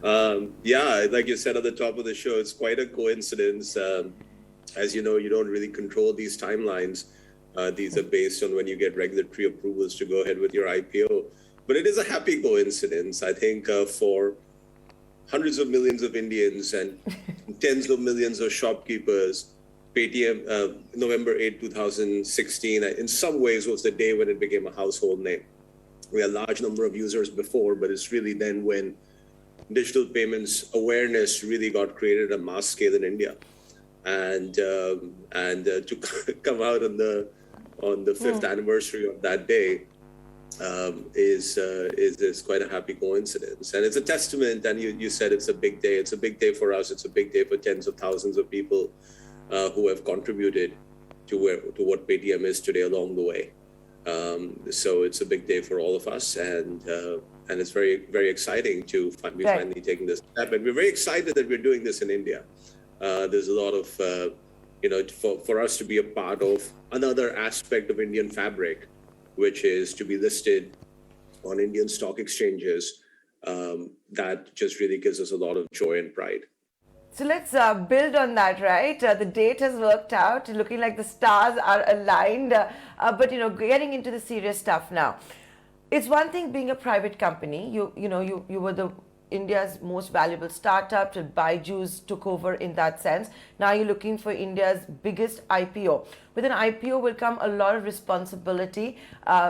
Yeah, like you said at the top of the show, it's quite a coincidence. As you know, you don't really control these timelines. These are based on when you get regulatory approvals to go ahead with your IPO. But it is a happy coincidence, I think, for hundreds of millions of Indians and tens of millions of shopkeepers. Paytm, November 8, 2016, in some ways was the day when it became a household name. We had a large number of users before, but it's really then when digital payments awareness really got created at mass scale in India. And to come out on the fifth anniversary of that day is quite a happy coincidence. And it's a testament, and you said it's a big day. It's a big day for us. It's a big day for tens of thousands of people who have contributed to what Paytm is today along the way. So it's a big day for all of us, and it's very, very exciting to be finally taking this step. And we're very excited that we're doing this in India. There's a lot of, for us to be a part of another aspect of Indian fabric, which is to be listed on Indian stock exchanges. That just really gives us a lot of joy and pride. So let's build on that, right? The date has worked out, looking like the stars are aligned. But getting into the serious stuff now. It's one thing being a private company. You were the India's most valuable startup till Byju's took over in that sense. Now you're looking for India's biggest IPO. With an IPO will come a lot of responsibility,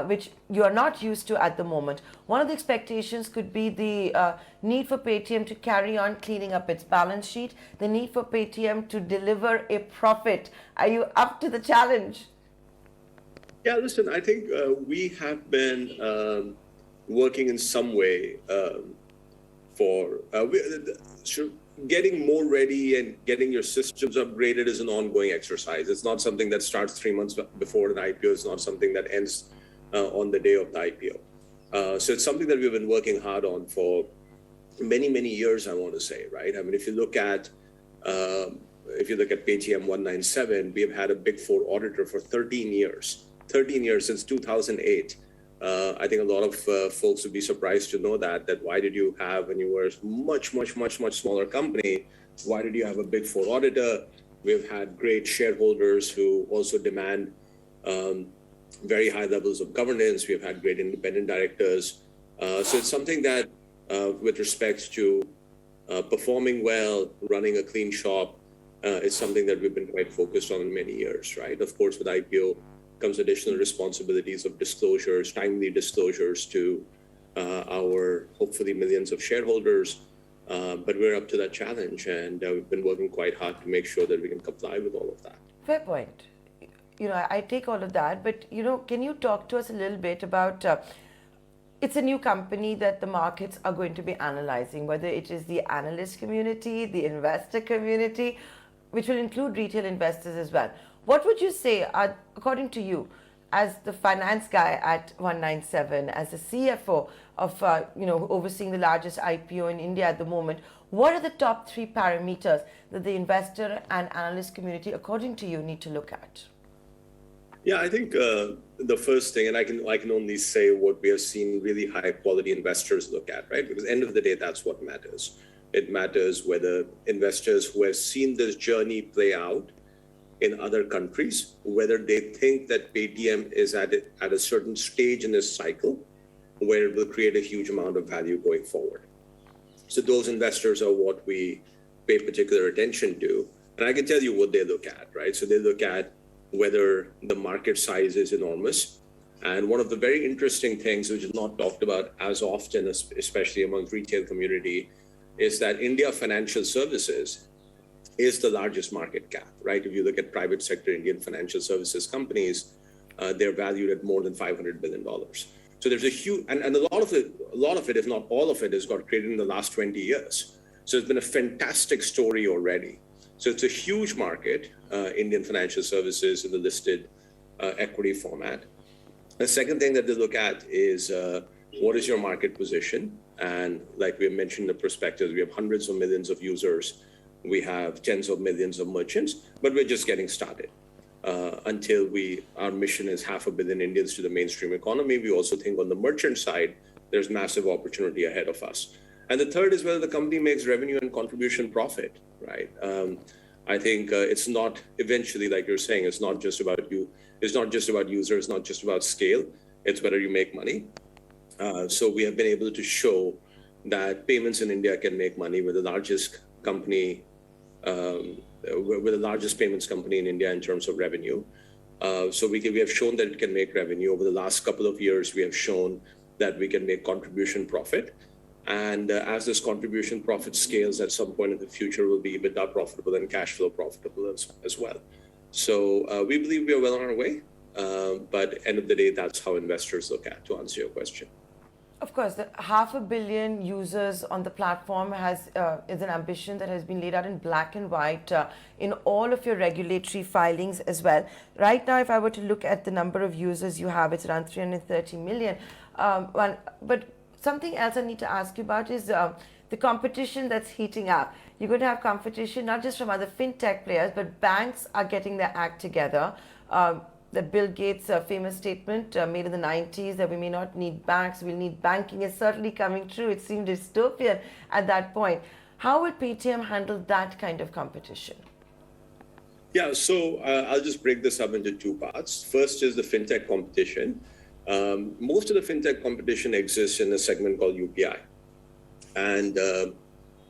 which you are not used to at the moment. One of the expectations could be the need for Paytm to carry on cleaning up its balance sheet, the need for Paytm to deliver a profit. Are you up to the challenge? Yeah, listen, I think we have been working in some way for getting more ready and getting your systems upgraded is an ongoing exercise. It's not something that starts 3 months before an IPO. It's not something that ends on the day of the IPO. So it's something that we've been working hard on for many, many years, I want to say, right? I mean, if you look at Paytm 197, we have had a Big Four auditor for 13 years since 2008. I think a lot of folks would be surprised to know that why did you have, when you were a much smaller company, why did you have a Big Four auditor? We've had great shareholders who also demand very high levels of governance. We've had great independent directors. So it's something that with respect to performing well, running a clean shop, is something that we've been quite focused on in many years, right? Of course, with IPO, comes additional responsibilities of disclosures, timely disclosures to our hopefully millions of shareholders. But we're up to that challenge, and we've been working quite hard to make sure that we can comply with all of that. Fair point. I take all of that, but can you talk to us a little bit about? It's a new company that the markets are going to be analyzing, whether it is the analyst community, the investor community, which will include retail investors as well. What would you say, according to you, as the finance guy at 197, as the CFO of, overseeing the largest IPO in India at the moment, what are the top 3 parameters that the investor and analyst community, according to you, need to look at? Yeah, I think the first thing, and I can only say what we have seen really high quality investors look at, right? Because at the end of the day, that's what matters. It matters whether investors who have seen this journey play out in other countries, whether they think that Paytm is at a certain stage in this cycle where it will create a huge amount of value going forward. So those investors are what we pay particular attention to. And I can tell you what they look at, right? So they look at whether the market size is enormous. And one of the very interesting things, which is not talked about as often, especially among retail community, is that India financial services is the largest market cap, right? If you look at private sector Indian financial services companies, they're valued at more than $500 billion. So there's a huge, and a lot of it, if not all of it, has got created in the last 20 years. So it's been a fantastic story already. So it's a huge market, Indian financial services in the listed equity format. The second thing that they look at is what is your market position? And like we mentioned in the prospectus, we have hundreds of millions of users. We have tens of millions of merchants, but we're just getting started. Until our mission is 500 million Indians to the mainstream economy. We also think on the merchant side, there's massive opportunity ahead of us. And the third is whether the company makes revenue and contribution profit, right? I think it's not, eventually, like you're saying, it's not just about you. It's not just about users, it's not just about scale. It's whether you make money. So we have been able to show that payments in India can make money. We're the largest company, we're the largest payments company in India in terms of revenue. So we have shown that it can make revenue. Over the last couple of years, we have shown that we can make contribution profit. And as this contribution profit scales, at some point in the future, will be EBITDA profitable and cash flow profitable as well. So we believe we are well on our way. But at the end of the day, that's how investors look at, to answer your question. Of course, the 500 million users on the platform is an ambition that has been laid out in black and white in all of your regulatory filings as well. Right now, if I were to look at the number of users you have, it's around 330 million. But something else I need to ask you about is the competition that's heating up. You're going to have competition not just from other fintech players, but banks are getting their act together. The Bill Gates famous statement made in the 90s that we may not need banks, we'll need banking is certainly coming true. It seemed dystopian at that point. How will Paytm handle that kind of competition? Yeah, so I'll just break this up into two parts. First is the fintech competition. Most of the fintech competition exists in a segment called UPI. And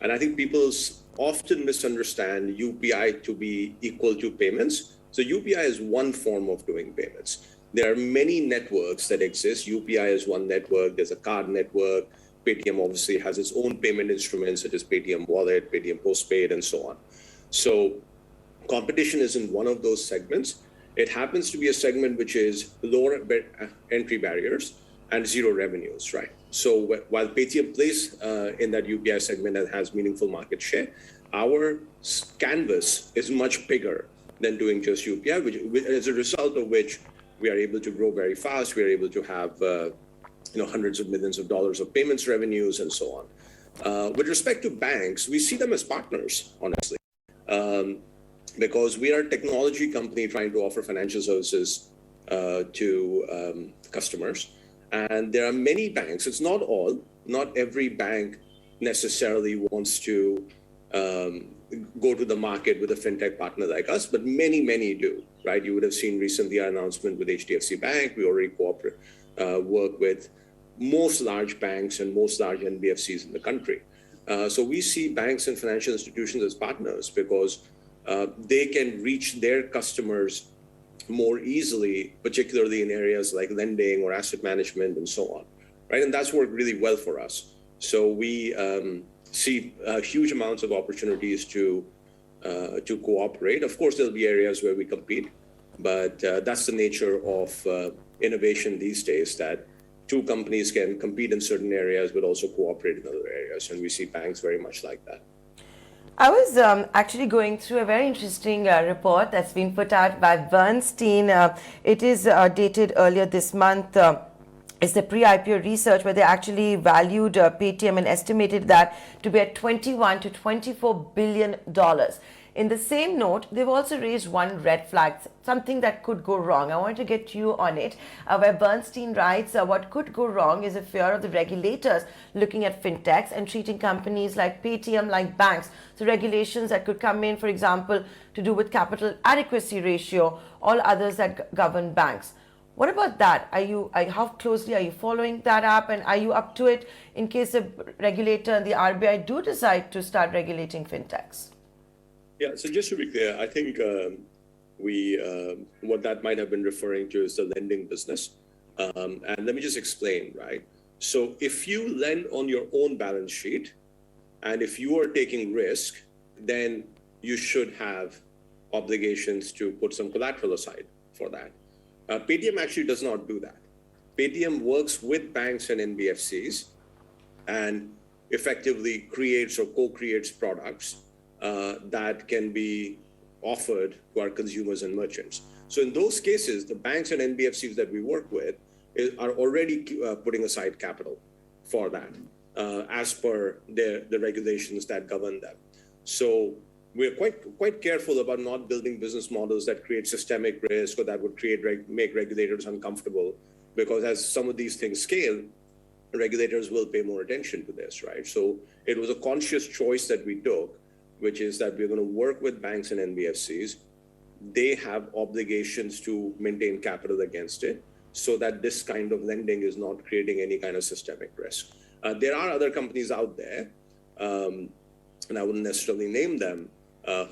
I think people often misunderstand UPI to be equal to payments. So UPI is one form of doing payments. There are many networks that exist. UPI is one network. There's a card network. Paytm obviously has its own payment instruments, such as Paytm Wallet, Paytm Postpaid, and so on. So competition is in one of those segments. It happens to be a segment which is lower entry barriers and zero revenues, right? So while Paytm plays in that UPI segment and has meaningful market share, our canvas is much bigger than doing just UPI, which as a result of which we are able to grow very fast. We are able to have hundreds of millions of dollars of payments revenues and so on. With respect to banks, we see them as partners, honestly, because we are a technology company trying to offer financial services to customers. And there are many banks. It's not all. Not every bank necessarily wants to go to the market with a fintech partner like us, but many, many do, right? You would have seen recently our announcement with HDFC Bank. We already work with most large banks and most large NBFCs in the country. So we see banks and financial institutions as partners because they can reach their customers more easily, particularly in areas like lending or asset management and so on, right? And that's worked really well for us. So we see huge amounts of opportunities to cooperate. Of course, there'll be areas where we compete, but that's the nature of innovation these days, that two companies can compete in certain areas, but also cooperate in other areas. And we see banks very much like that. I was actually going through a very interesting report that's been put out by Bernstein. It is dated earlier this month. It's the pre-IPO research where they actually valued Paytm and estimated that to be at $21 to $24 billion. In the same note, they've also raised one red flag, something that could go wrong. I wanted to get you on it, where Bernstein writes, what could go wrong is a fear of the regulators looking at fintechs and treating companies like Paytm like banks. So regulations that could come in, for example, to do with capital adequacy ratio, all others that govern banks. What about that? How closely are you following that up, and are you up to it in case the regulator and the RBI do decide to start regulating fintechs? Yeah, so just to be clear, I think what that might have been referring to is the lending business. And let me just explain, right? So if you lend on your own balance sheet, and if you are taking risk, then you should have obligations to put some collateral aside for that. Paytm actually does not do that. Paytm works with banks and NBFCs and effectively creates or co-creates products that can be offered to our consumers and merchants. So in those cases, the banks and NBFCs that we work with are already putting aside capital for that as per the regulations that govern them. So we're quite careful about not building business models that create systemic risk or that would make regulators uncomfortable, because as some of these things scale, regulators will pay more attention to this, right? So it was a conscious choice that we took, which is that we're going to work with banks and NBFCs. They have obligations to maintain capital against it so that this kind of lending is not creating any kind of systemic risk. There are other companies out there, and I wouldn't necessarily name them,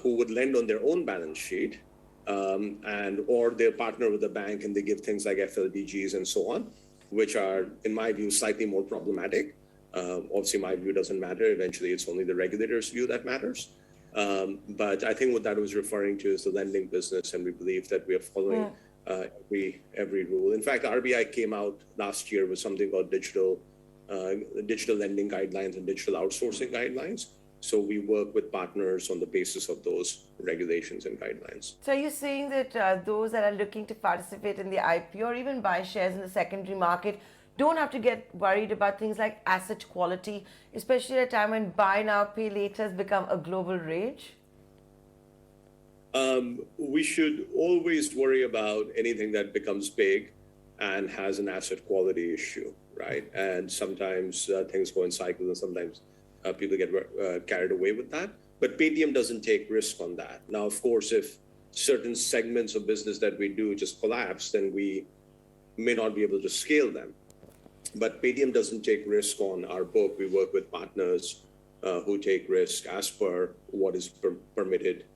who would lend on their own balance sheet, or they partner with the bank and they give things like FLDGs and so on, which are, in my view, slightly more problematic. Obviously, my view doesn't matter. Eventually, it's only the regulators' view that matters. But I think what that was referring to is the lending business, and we believe that we are following every rule. In fact, RBI came out last year with something called digital lending guidelines and digital outsourcing guidelines. So we work with partners on the basis of those regulations and guidelines. So are you saying that those that are looking to participate in the IPO or even buy shares in the secondary market don't have to get worried about things like asset quality, especially at a time when buy now, pay later has become a global rage? We should always worry about anything that becomes big and has an asset quality issue, right? And sometimes things go in cycles, and sometimes people get carried away with that. But Paytm doesn't take risk on that. Now, of course, if certain segments of business that we do just collapse, then we may not be able to scale them. But Paytm doesn't take risk on our book. We work with partners who take risk as per what is permitted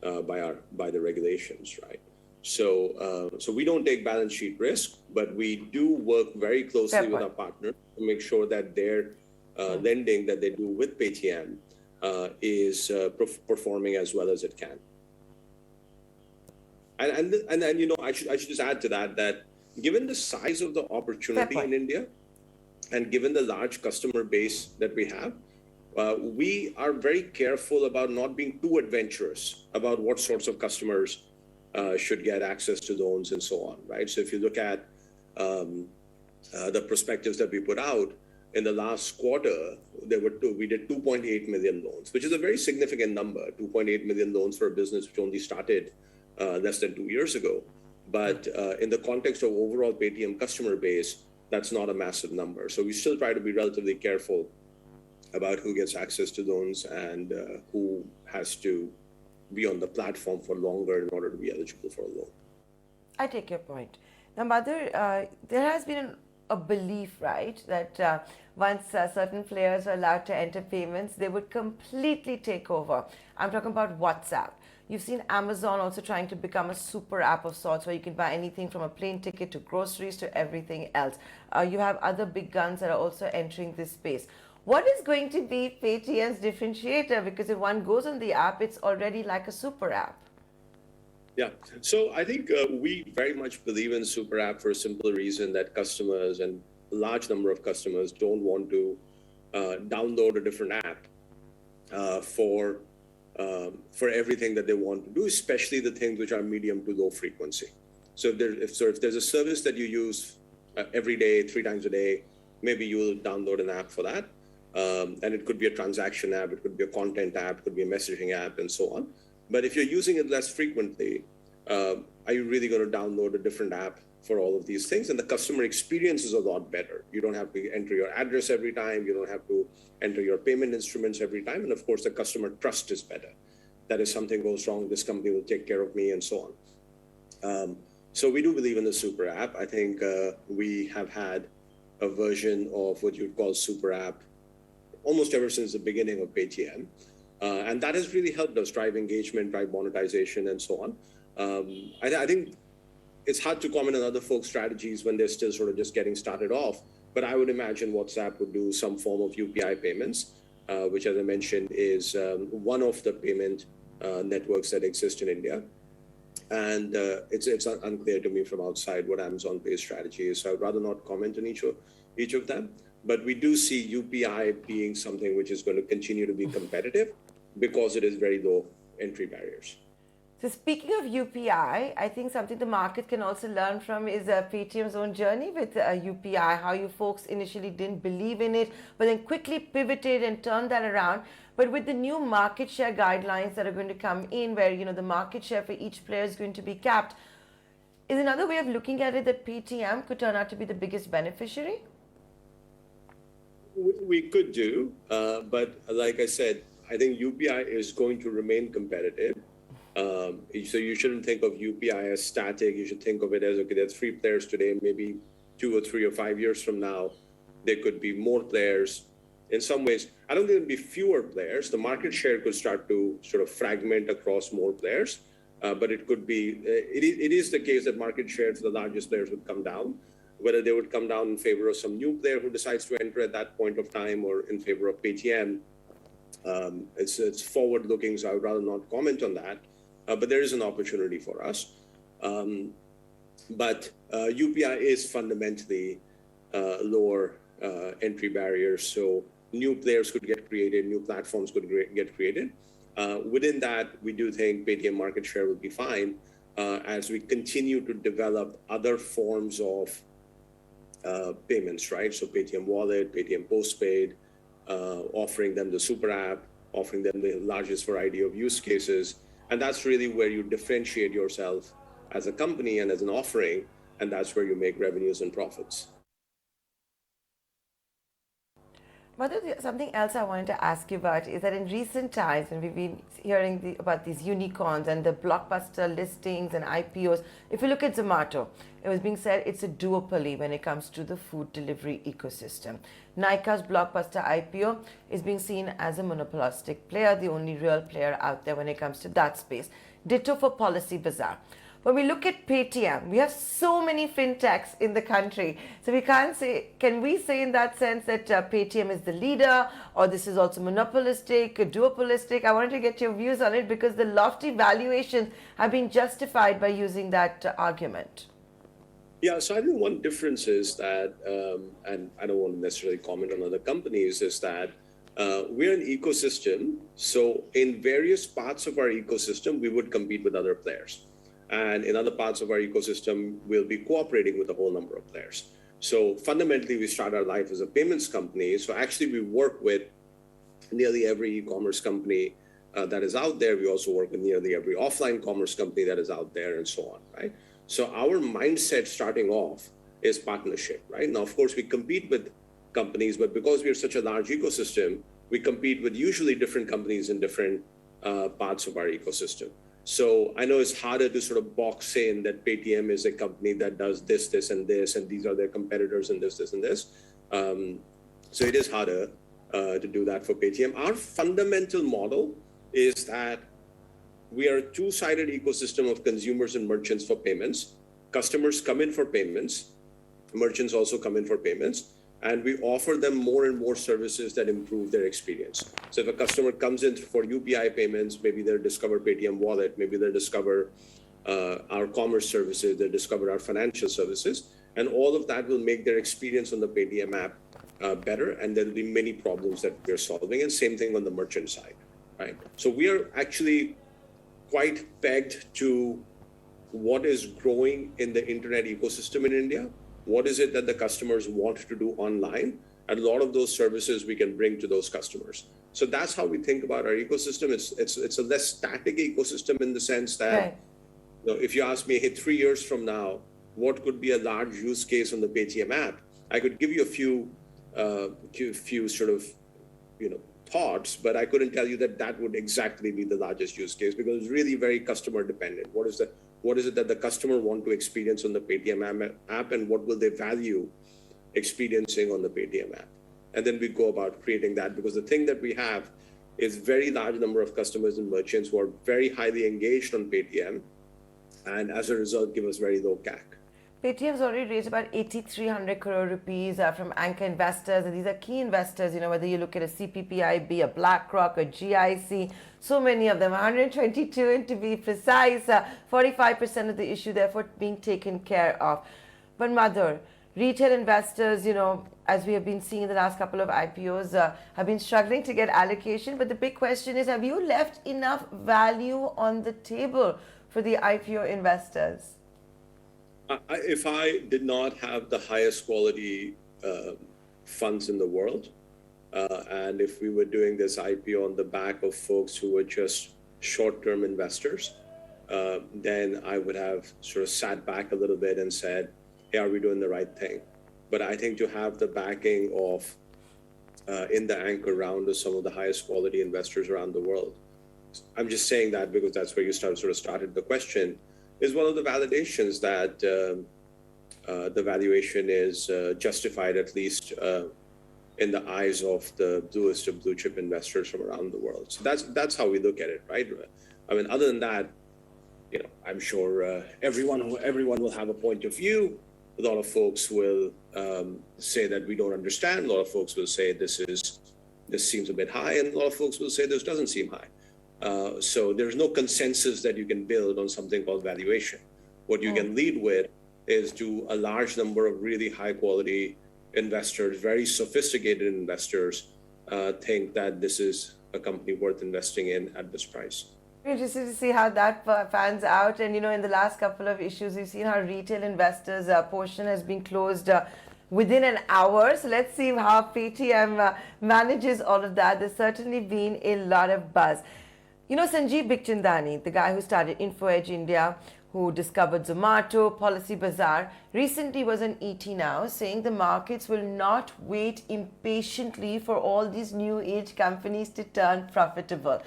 by the regulations, right? So we don't take balance sheet risk, but we do work very closely with our partners to make sure that their lending that they do with Paytm is performing as well as it can. And then, you know, I should just add to that given the size of the opportunity in India and given the large customer base that we have, we are very careful about not being too adventurous about what sorts of customers should get access to loans and so on, right? So if you look at the prospectives that we put out, in the last quarter, we did 2.8 million loans, which is a very significant number, 2.8 million loans for a business which only started less than 2 years ago. But in the context of overall Paytm customer base, that's not a massive number. So we still try to be relatively careful about who gets access to loans and who has to be on the platform for longer in order to be eligible for a loan. I take your point. Now, Madhur, there has been a belief, right, that once certain players are allowed to enter payments, they would completely take over. I'm talking about WhatsApp. You've seen Amazon also trying to become a super app of sorts where you can buy anything from a plane ticket to groceries to everything else. You have other big guns that are also entering this space. What is going to be Paytm's differentiator? Because if one goes on the app, it's already like a super app. Yeah, so I think we very much believe in super app for a simple reason that customers and a large number of customers don't want to download a different app for everything that they want to do, especially the things which are medium to low frequency. So if there's a service that you use every day, 3 times a day, maybe you will download an app for that. And it could be a transaction app, it could be a content app, it could be a messaging app, and so on. But if you're using it less frequently, are you really going to download a different app for all of these things? And the customer experience is a lot better. You don't have to enter your address every time. You don't have to enter your payment instruments every time. And of course, the customer trust is better. That if something goes wrong, this company will take care of me and so on. So we do believe in the super app. I think we have had a version of what you'd call super app almost ever since the beginning of Paytm. And that has really helped us drive engagement, drive monetization, and so on. I think it's hard to comment on other folks' strategies when they're still sort of just getting started off. But I would imagine WhatsApp would do some form of UPI payments, which, as I mentioned, is one of the payment networks that exist in India. And it's unclear to me from outside what Amazon Pay's strategy is. So I'd rather not comment on each of them. But we do see UPI being something which is going to continue to be competitive because it is very low entry barriers. So speaking of UPI, I think something the market can also learn from is Paytm's own journey with UPI, how you folks initially didn't believe in it, but then quickly pivoted and turned that around. But with the new market share guidelines that are going to come in, where the market share for each player is going to be capped, is another way of looking at it that Paytm could turn out to be the biggest beneficiary? We could do, but like I said, I think UPI is going to remain competitive. So you shouldn't think of UPI as static. You should think of it as, okay, there's 3 players today, maybe 2 or 3 or 5 years from now, there could be more players. In some ways, I don't think there'll be fewer players. The market share could start to sort of fragment across more players, but it could be, it is the case that market share for the largest players would come down. Whether they would come down in favor of some new player who decides to enter at that point of time or in favor of Paytm, it's forward-looking, so I would rather not comment on that. But there is an opportunity for us. But UPI is fundamentally lower entry barriers, so new players could get created, new platforms could get created. Within that, we do think Paytm market share will be fine as we continue to develop other forms of payments, right? So Paytm Wallet, Paytm Postpaid, offering them the super app, offering them the largest variety of use cases. And that's really where you differentiate yourself as a company and as an offering, and that's where you make revenues and profits. Madhur, something else I wanted to ask you about is that in recent times, when we've been hearing about these unicorns and the blockbuster listings and IPOs, if you look at Zomato, it was being said it's a duopoly when it comes to the food delivery ecosystem. Nykaa's blockbuster IPO is being seen as a monopolistic player, the only real player out there when it comes to that space. Ditto for Policy Bazaar. When we look at Paytm, we have so many fintechs in the country. So we can't say, can we say in that sense that Paytm is the leader, or this is also monopolistic, duopolistic? I wanted to get your views on it because the lofty valuations have been justified by using that argument. Yeah, so I think one difference is that, and I don't want to necessarily comment on other companies, is that we're an ecosystem. So in various parts of our ecosystem, we would compete with other players. And in other parts of our ecosystem, we'll be cooperating with a whole number of players. So fundamentally, we start our life as a payments company. So actually, we work with nearly every e-commerce company that is out there. We also work with nearly every offline commerce company that is out there and so on, right? So our mindset starting off is partnership, right? Now, of course, we compete with companies, but because we are such a large ecosystem, we compete with usually different companies in different parts of our ecosystem. So I know it's harder to sort of box in that Paytm is a company that does this, this, and this, and these are their competitors and this, this, and this. So it is harder to do that for Paytm. Our fundamental model is that we are a two-sided ecosystem of consumers and merchants for payments. Customers come in for payments. Merchants also come in for payments. And we offer them more and more services that improve their experience. So if a customer comes in for UPI payments, maybe they'll discover Paytm Wallet, maybe they'll discover our commerce services, they'll discover our financial services, and all of that will make their experience on the Paytm app better, and there'll be many problems that we're solving, and same thing on the merchant side, right? So we are actually quite pegged to what is growing in the internet ecosystem in India. What is it that the customers want to do online? And a lot of those services we can bring to those customers. So that's how we think about our ecosystem. It's a less static ecosystem in the sense that, right, you know, if you ask me, hey, 3 years from now, what could be a large use case on the Paytm app? I could give you a few sort of, you know, thoughts, but I couldn't tell you that would exactly be the largest use case because it's really very customer dependent. What is it that the customer want to experience on the Paytm app, and what will they value experiencing on the Paytm app? And then we go about creating that, because the thing that we have is very large number of customers and merchants who are very highly engaged on Paytm, and as a result give us very low CAC. Paytm's already raised about 8,300 crore rupees from anchor investors, and these are key investors, you know, whether you look at a CPPIB, a BlackRock, a GIC, so many of them, 122 and to be precise, 45% of the issue therefore being taken care of. But Madhur, retail investors, you know, as we have been seeing in the last couple of IPOs, have been struggling to get allocation, but the big question is, have you left enough value on the table for the IPO investors? If I did not have the highest quality funds in the world, and if we were doing this IPO on the back of folks who were just short-term investors, then I would have sort of sat back a little bit and said, hey, are we doing the right thing? But I think to have the backing of in the anchor round of some of the highest quality investors around the world. I'm just saying that because that's where you sort of started the question, is one of the validations that the valuation is justified, at least in the eyes of the bluest of blue chip investors from around the world. So that's how we look at it, right? I mean, other than that, I'm sure everyone will have a point of view. A lot of folks will say that we don't understand. A lot of folks will say this seems a bit high, and a lot of folks will say this doesn't seem high. So there's no consensus that you can build on something called valuation. What you can lead with is do a large number of really high quality investors, very sophisticated investors, think that this is a company worth investing in at this price. Interested to see how that pans out. And in the last couple of issues, we've seen how retail investors' portion has been closed within an hour. So let's see how Paytm manages all of that. There's certainly been a lot of buzz. Sanjeev Bikhchandani, the guy who started InfoEdge India, who discovered Zomato, Policy Bazaar, recently was on ET Now saying the markets will not wait impatiently for all these new age companies to turn profitable.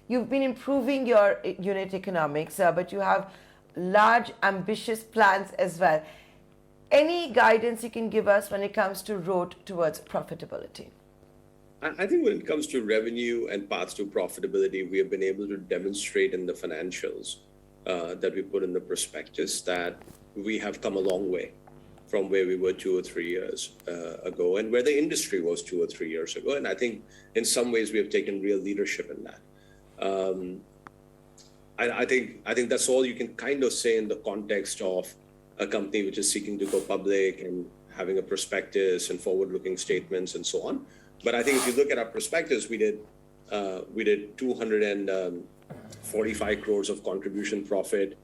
You've been improving your unit economics, but you have large, ambitious plans as well. Any guidance you can give us when it comes to road towards profitability? I think when it comes to revenue and paths to profitability, we have been able to demonstrate in the financials that we put in the prospectus that we have come a long way from where we were 2 or 3 years ago and where the industry was 2 or 3 years ago. And I think in some ways we have taken real leadership in that. I think that's all you can kind of say in the context of a company which is seeking to go public and having a prospectus and forward-looking statements and so on. But I think if you look at our prospectus, we did 245 crores of contribution profit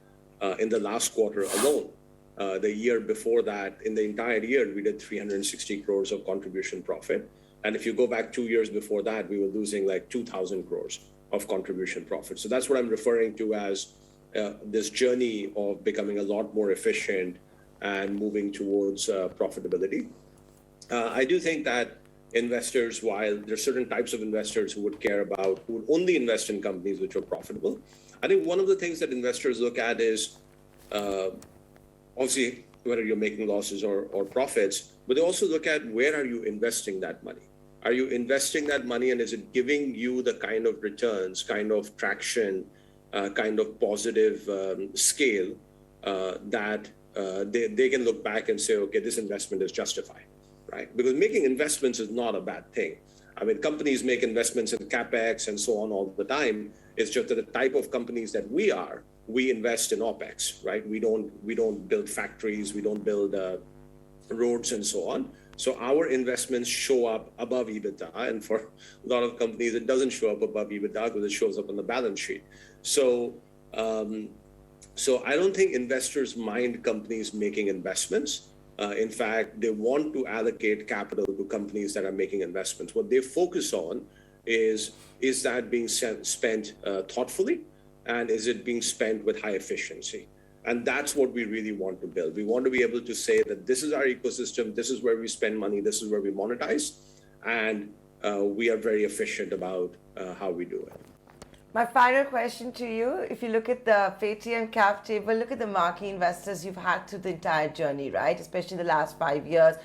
in the last quarter alone. The year before that, in the entire year, we did 360 crores of contribution profit. And if you go back 2 years before that, we were losing like 2,000 crores of contribution profit. So that's what I'm referring to as this journey of becoming a lot more efficient and moving towards profitability. I do think that investors, while there's certain types of investors who would only invest in companies which are profitable, I think one of the things that investors look at is obviously whether you're making losses or profits, but they also look at where are you investing that money? Are you investing that money and is it giving you the kind of returns, kind of traction, kind of positive scale that they can look back and say, okay, this investment is justified, right? Because making investments is not a bad thing. I mean, companies make investments in CapEx and so on all the time. It's just that the type of companies that we invest in OpEx, right? We don't build factories, we don't build roads and so on. So our investments show up above EBITDA, and for a lot of companies, it doesn't show up above EBITDA because it shows up on the balance sheet. So I don't think investors mind companies making investments. In fact, they want to allocate capital to companies that are making investments. What they focus on is that being spent thoughtfully, and is it being spent with high efficiency? And that's what we really want to build. We want to be able to say that this is our ecosystem, this is where we spend money, this is where we monetize, and we are very efficient about how we do it. My final question to you, if you look at the Paytm cap table, look at the marquee investors you've had through the entire journey, right? Especially the last 5 years,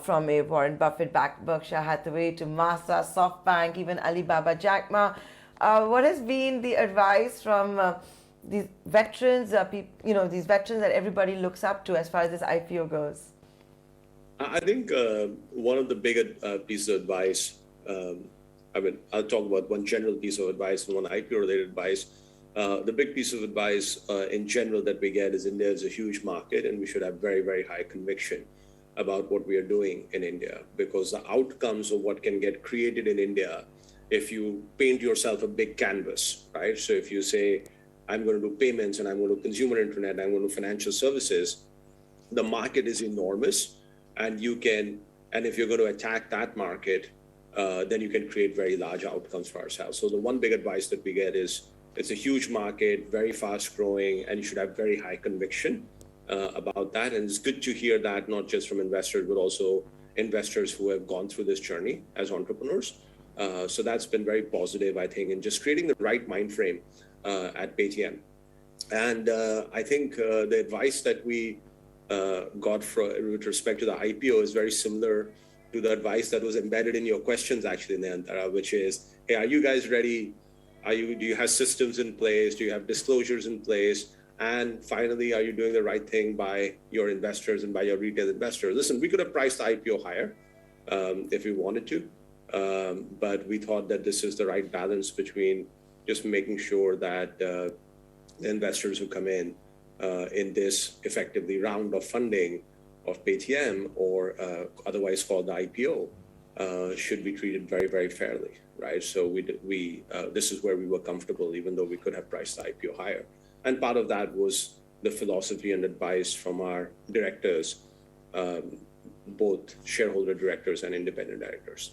from a Warren Buffett backed Berkshire Hathaway to Masa, SoftBank, even Alibaba, Jack Ma. What has been the advice from these veterans, these veterans that everybody looks up to as far as this IPO goes? I think one of the big pieces of advice, I'll talk about one general piece of advice and one IPO-related advice. The big piece of advice in general that we get is India is a huge market and we should have very, very high conviction about what we are doing in India, because the outcomes of what can get created in India, if you paint yourself a big canvas, right? So if you say, I'm going to do payments and I'm going to consumer internet, I'm going to do financial services, the market is enormous, and if you're going to attack that market, then you can create very large outcomes for ourselves. So the one big advice that we get is it's a huge market, very fast growing, and you should have very high conviction about that. And it's good to hear that not just from investors, but also investors who have gone through this journey as entrepreneurs. So that's been very positive, I think, in just creating the right mind frame at Paytm. And I think the advice that we got with respect to the IPO is very similar to the advice that was embedded in your questions, actually, Nayantara, which is, hey, are you guys ready? Do you have systems in place? Do you have disclosures in place? And finally, are you doing the right thing by your investors and by your retail investors? Listen, we could have priced the IPO higher if we wanted to, but we thought that this is the right balance between just making sure that the investors who come in this effectively round of funding of Paytm, or otherwise called the IPO, should be treated very, very fairly, right? So this is where we were comfortable, even though we could have priced the IPO higher. And part of that was the philosophy and advice from our directors, both shareholder directors and independent directors.